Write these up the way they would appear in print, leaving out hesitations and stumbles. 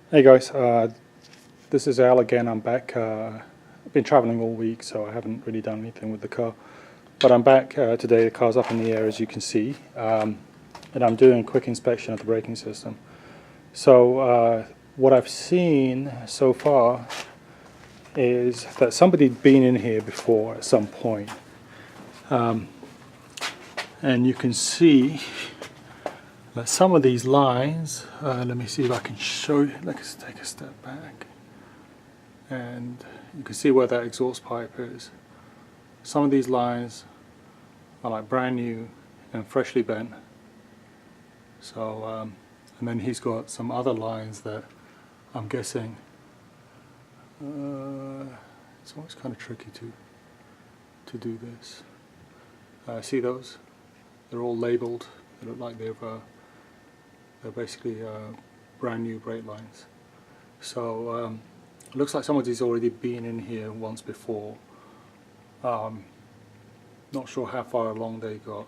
Hey guys, this is Al again. I'm back. I've been traveling all week, so I haven't really done anything with the car. But I'm back today. The car's up in the air, as you can see, and I'm doing a quick inspection of the braking system. So what I've seen so far is that somebody'd been in here before at some point. And you can see that some of these lines, let me see if I can show you. Let's take a step back, and you can see where that exhaust pipe is. Some of these lines are like brand new and freshly bent. So and then he's got some other lines that I'm guessing it's always kind of tricky to do this. See those? They're all labeled. They look like they're basically brand new brake lines. So it looks like somebody's already been in here once before. Not sure how far along they got.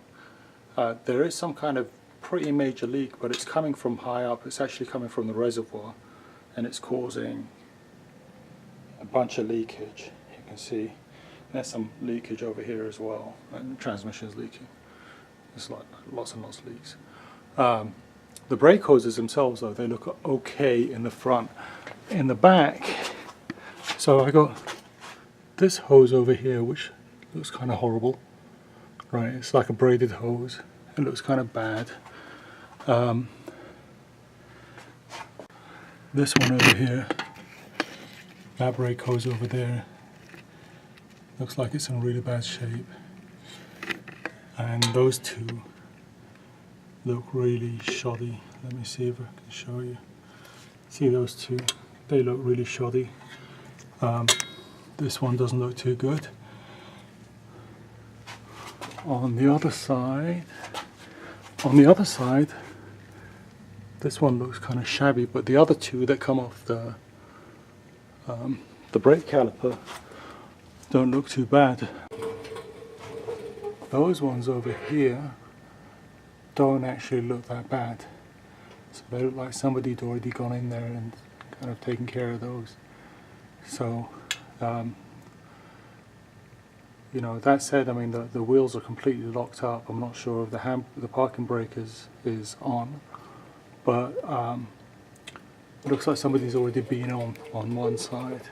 There is some kind of pretty major leak, but it's coming from high up. It's actually coming from the reservoir, and it's causing a bunch of leakage. You can see there's some leakage over here as well, and the transmission is leaking. There's like lots and lots of leaks. The brake hoses themselves, though, they look okay in the front. In the back, so I got this hose over here, which looks kind of horrible. Right, it's like a braided hose. It looks kind of bad. This one over here, that brake hose over there, looks like it's in really bad shape. And those two look really shoddy. Let me see if I can show you. See those two? They look really shoddy. This one doesn't look too good. On the other side, this one looks kind of shabby, but the other two that come off the brake caliper don't look too bad. Those ones over here don't actually look that bad. So they look like somebody'd already gone in there and kind of taken care of those. So, you know, that said, I mean, the wheels are completely locked up. I'm not sure if the parking brake is on, but it looks like somebody's already been on one side.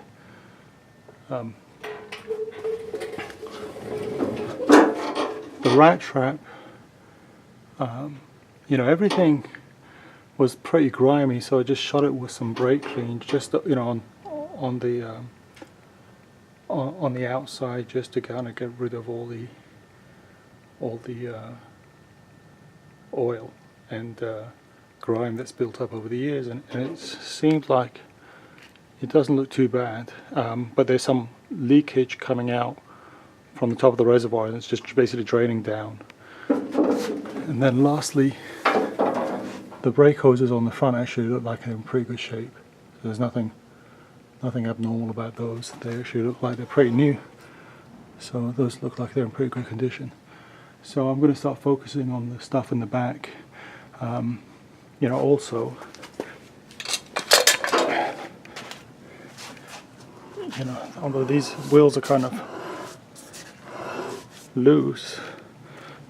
The rat trap, you know, everything was pretty grimy, so I just shot it with some brake clean, just you know, on the outside, just to kind of get rid of all the oil and grime that's built up over the years, and it seems like it doesn't look too bad, but there's some leakage coming out from the top of the reservoir, and it's just basically draining down. And then lastly, the brake hoses on the front actually look like they're in pretty good shape. There's nothing abnormal about those. They actually look like they're pretty new. So those look like they're in pretty good condition. So I'm going to start focusing on the stuff in the back. You know, also, you know, although these wheels are kind of loose, I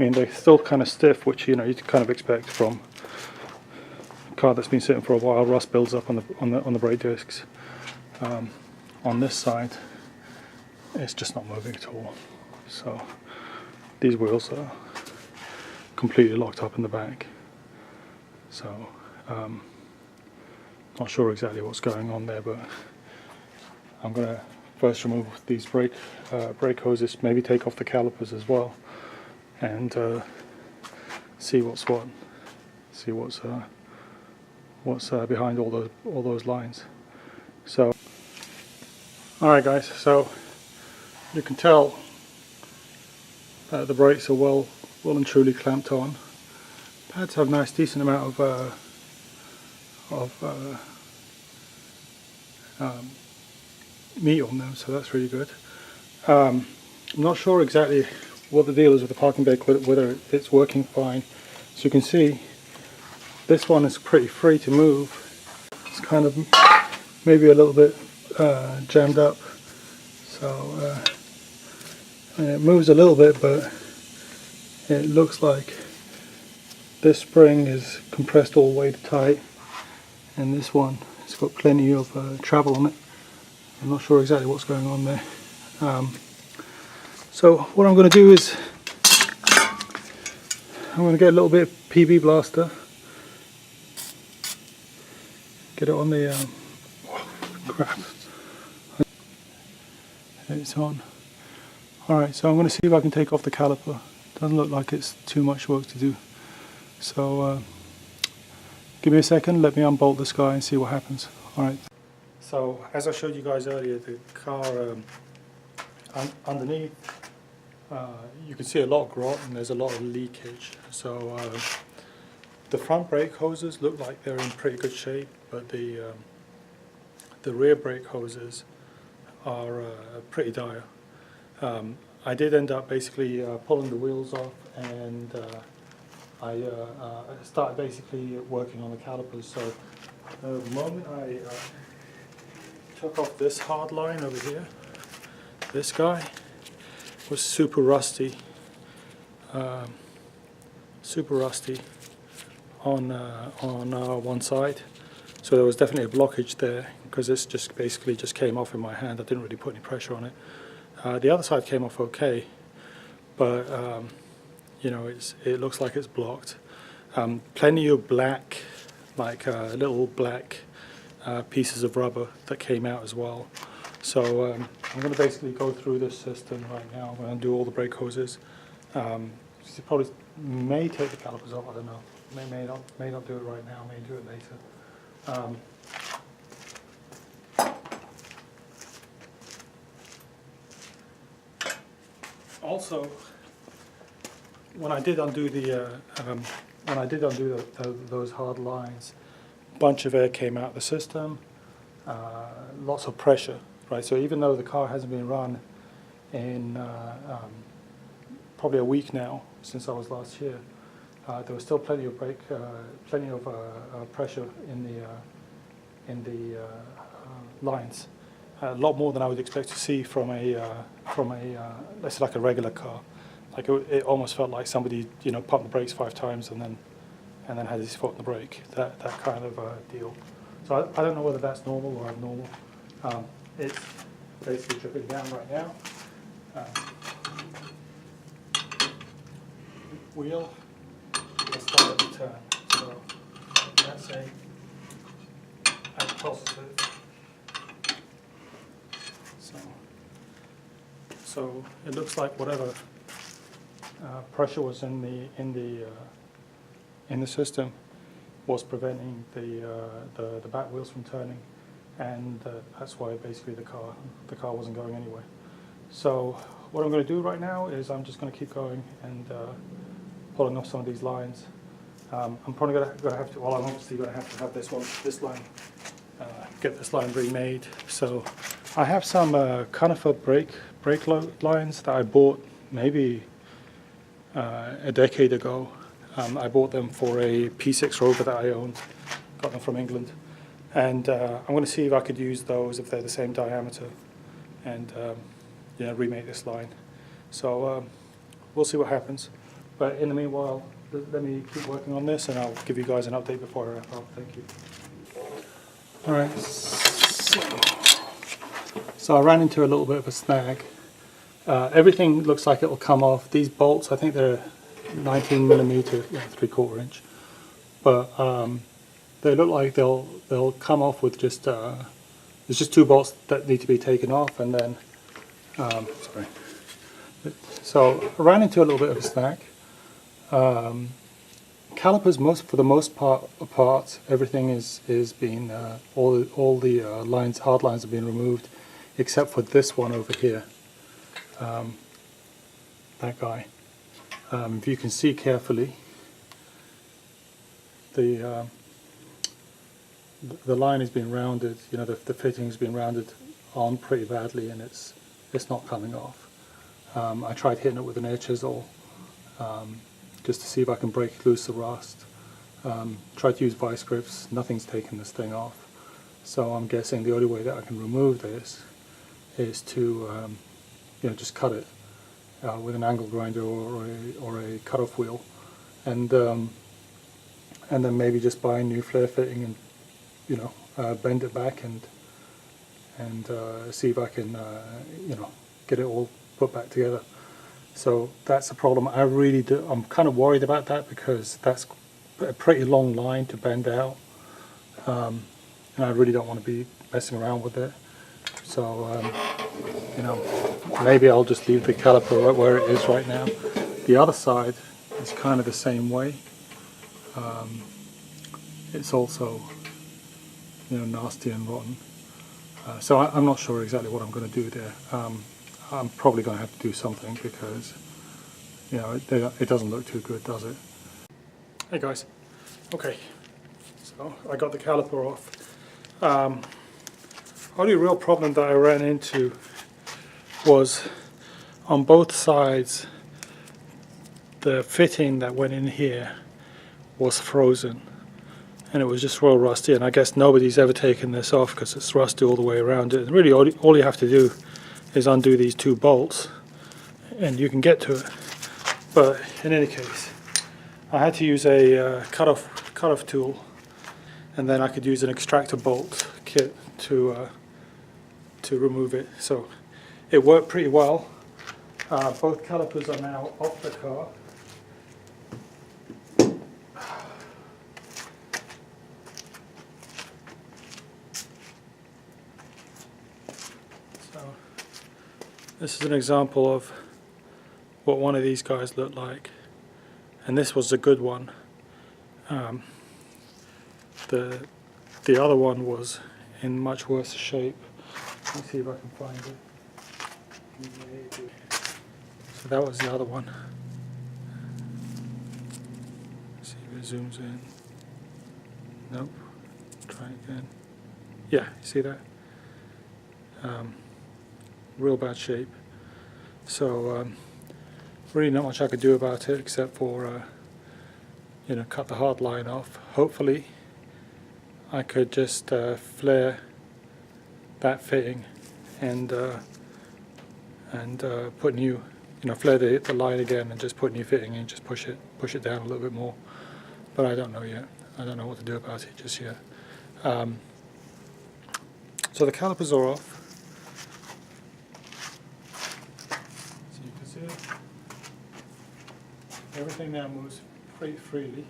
mean, they're still kind of stiff, which, you know, you kind of expect from a car that's been sitting for a while. Rust builds up on the brake discs. On this side, it's just not moving at all. So these wheels are completely locked up in the back. So not sure exactly what's going on there, but I'm going to first remove these brake hoses, maybe take off the calipers as well, and see what's what. See what's behind all those lines. So, all right, guys. So you can tell the brakes are well and truly clamped on. Pads have a nice decent amount of meat on them, so that's really good. I'm not sure exactly what the deal is with the parking brake, whether it's working fine. So you can see this one is pretty free to move. It's kind of maybe a little bit jammed up. So and it moves a little bit, but it looks like this spring is compressed all the way tight, and this one has got plenty of travel on it. I'm not sure exactly what's going on there. So what I'm going to do is I'm going to get a little bit of PB Blaster, get it on the crap. It's on. Alright, so I'm going to see if I can take off the caliper. Doesn't look like it's too much work to do. So give me a second, let me unbolt this guy and see what happens. Alright. So as I showed you guys earlier, the car underneath, you can see a lot of grot and there's a lot of leakage. So the front brake hoses look like they're in pretty good shape, but the rear brake hoses are pretty dire. I did end up basically pulling the wheels off, and I started basically working on the calipers. So the moment I took off this hard line over here, this guy was super rusty on one side. So there was definitely a blockage there, because this just basically just came off in my hand. I didn't really put any pressure on it. The other side came off okay, but you know, it looks like it's blocked. Plenty of black, like little black pieces of rubber that came out as well. So I'm going to basically go through this system right now. I'm going to do all the brake hoses. You probably may take the calipers off. I don't know. May not do it right now. May do it later. Also, when I did undo those hard lines, a bunch of air came out of the system, lots of pressure, right? So even though the car hasn't been run in probably a week now since I was last here, there was still plenty of pressure in the lines. A lot more than I would expect to see from a let's say like a regular car. Like it almost felt like somebody, you know, pumped the brakes 5 times and then had his foot on the brake. That kind of deal. So I don't know whether that's normal or abnormal. It's basically dripping down right now. Wheel has started to turn. So that's a positive. So it looks like whatever pressure was in the system was preventing the back wheels from turning, and that's why basically the car wasn't going anywhere. So what I'm going to do right now is I'm just going to keep going and pulling off some of these lines. I'm probably going to have to. Well, I'm obviously going to have this line, get this line remade. So I have some conifer brake lines that I bought maybe a decade ago. I bought them for a P6 Rover that I owned, got them from England, and I'm going to see if I could use those if they're the same diameter, and remake this line. So we'll see what happens. But in the meanwhile, let me keep working on this, and I'll give you guys an update before I wrap up. Thank you. All right. So I ran into a little bit of a snag. Everything looks like it will come off. These bolts, I think they're 19mm, 3/4 inch, but they look like they'll come off with just there's just 2 bolts that need to be taken off, and then sorry. So I ran into a little bit of a snag. Calipers, for the most part, apart. Everything is being all the lines, hard lines, have been removed, except for this one over here. That guy. If you can see carefully, the line has been rounded. You know, the fitting's been rounded on pretty badly, and it's not coming off. I tried hitting it with an air chisel just to see if I can break loose the rust. Tried to use vice grips. Nothing's taken this thing off. So I'm guessing the only way that I can remove this is to just cut it with an angle grinder or a cut-off wheel, and then maybe just buy a new flare fitting and bend it back and see if I can get it all put back together. So that's the problem. I'm kind of worried about that because that's a pretty long line to bend out, and I really don't want to be messing around with it. So maybe I'll just leave the caliper right where it is right now. The other side is kind of the same way. It's also nasty and rotten. So I'm not sure exactly what I'm going to do there. I'm probably going to have to do something because it doesn't look too good, does it? Hey guys, okay, so I got the caliper off. Only real problem that I ran into was on both sides the fitting that went in here was frozen, and it was just real rusty, and I guess nobody's ever taken this off because it's rusty all the way around it. And really all you have to do is undo these two bolts and you can get to it. But in any case, I had to use a cut-off tool, and then I could use an extractor bolt kit to remove it. So it worked pretty well. Both calipers are now off the car. So this is an example of what one of these guys looked like, and this was a good one. The other one was in much worse shape. Let's see if I can find it. Maybe. So that was the other one. Let's see if it zooms in. Nope. Try again. Yeah, see that? Real bad shape. So really not much I could do about it except for cut the hard line off. Hopefully I could just flare that fitting and put new, flare the line again and just put new fitting and just push it down a little bit more. But I don't know yet. I don't know what to do about it just yet. So the calipers are off. So you can see it. Everything now moves pretty freely,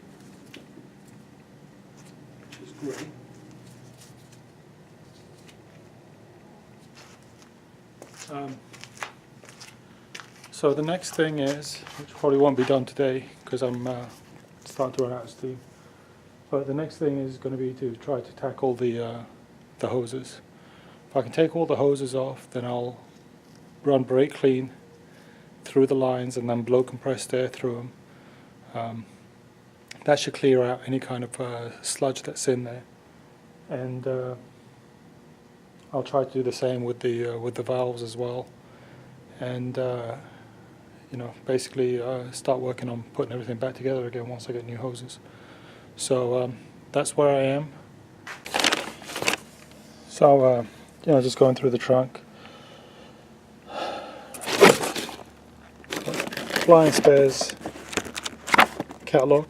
which is great. So the next thing is, which probably won't be done today because I'm starting to run out of steam, but the next thing is going to be to try to tackle the hoses. If I can take all the hoses off, then I'll run brake clean through the lines and then blow compressed air through them. That should clear out any kind of sludge that's in there, and I'll try to do the same with the valves as well, and basically start working on putting everything back together again once I get new hoses. So that's where I am. So just going through the trunk. Flying Spares catalog,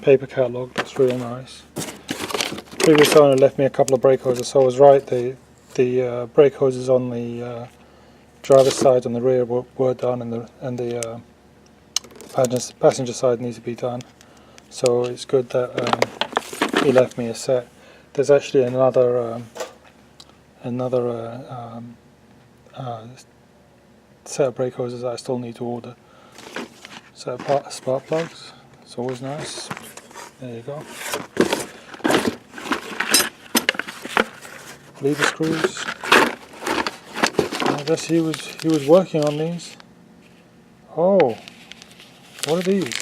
paper catalog, that's real nice. Previous owner left me a couple of brake hoses, so I was right. The brake hoses on the driver's side on the rear were done, and the passenger side needs to be done. So it's good that he left me a set. There's actually another set of brake hoses that I still need to order. Set of spark plugs. It's always nice. There you go. Lever screws. I guess he was working on these. Oh, what are these?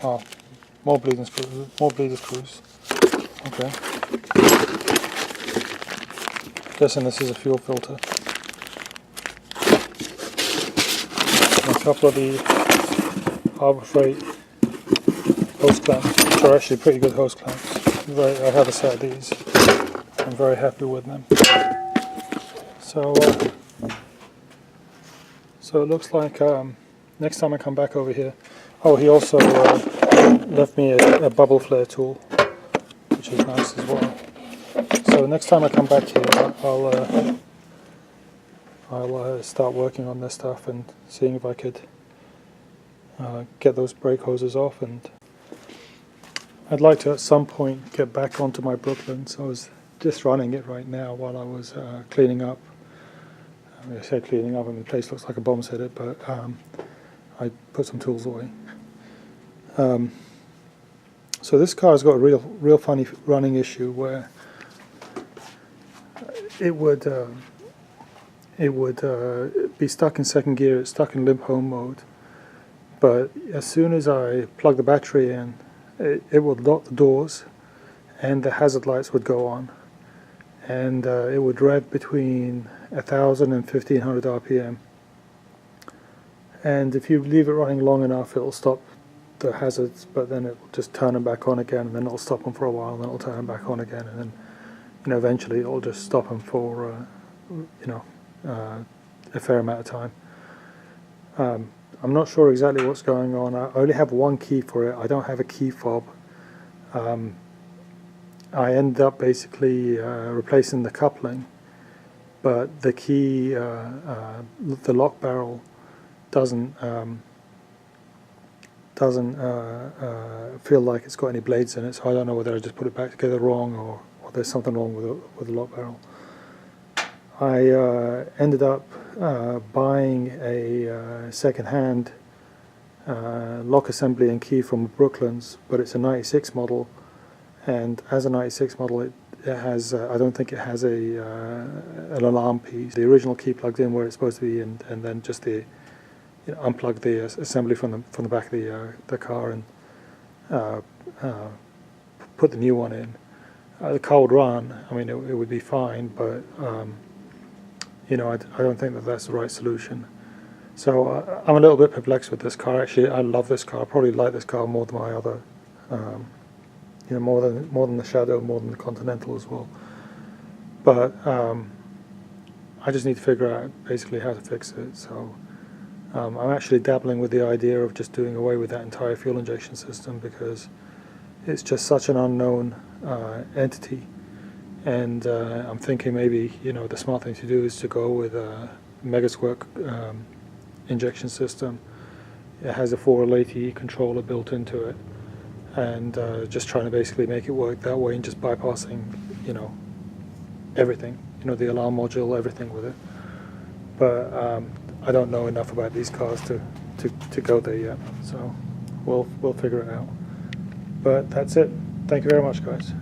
Oh, more bleeding screws. More bleeder screws. Okay. Guessing this is a fuel filter. And a couple of the Harbor Freight hose clamps, which are actually pretty good hose clamps. I have a set of these. I'm very happy with them. So it looks like next time I come back over here. Oh, he also left me a bubble flare tool, which is nice as well. So next time I come back here, I'll start working on this stuff and seeing if I could get those brake hoses off. And I'd like to at some point get back onto my Brooklands. I was just running it right now while I was cleaning up. I say cleaning up, I mean the place looks like a bomb's hit it, but I put some tools away. So this car's got a real funny running issue where it would be stuck in second gear. It's stuck in limp home mode, but as soon as I plug the battery in, it would lock the doors and the hazard lights would go on, and it would rev between 1,000 and 1,500 RPM, and if you leave it running long enough it'll stop the hazards, but then it will just turn them back on again, and then it'll stop them for a while, and then it'll turn them back on again, and then eventually it'll just stop them for a fair amount of time. I'm not sure exactly what's going on. I only have one key for it. I don't have a key fob. I ended up basically replacing the coupling, but the key, the lock barrel doesn't feel like it's got any blades in it, so I don't know whether I just put it back together wrong or there's something wrong with the lock barrel. I ended up buying a second-hand lock assembly and key from Brooklands, but it's a 96 model, and as a 96 model it has, I don't think it has an alarm piece. The original key plugged in where it's supposed to be, and then just unplug the assembly from the back of the car and put the new one in. The car would run. I mean, it would be fine, but I don't think that that's the right solution. So I'm a little bit perplexed with this car. Actually, I love this car. I probably like this car more than my other, more than the Shadow, more than the Continental as well. But I just need to figure out basically how to fix it. So I'm actually dabbling with the idea of just doing away with that entire fuel injection system, because it's just such an unknown entity, and I'm thinking maybe the smart thing to do is to go with a Mega Squirt injection system. It has a 4L80 controller built into it, and just trying to basically make it work that way and just bypassing everything, the alarm module, everything with it. But I don't know enough about these cars to go there yet, so we'll figure it out. But that's it. Thank you very much, guys.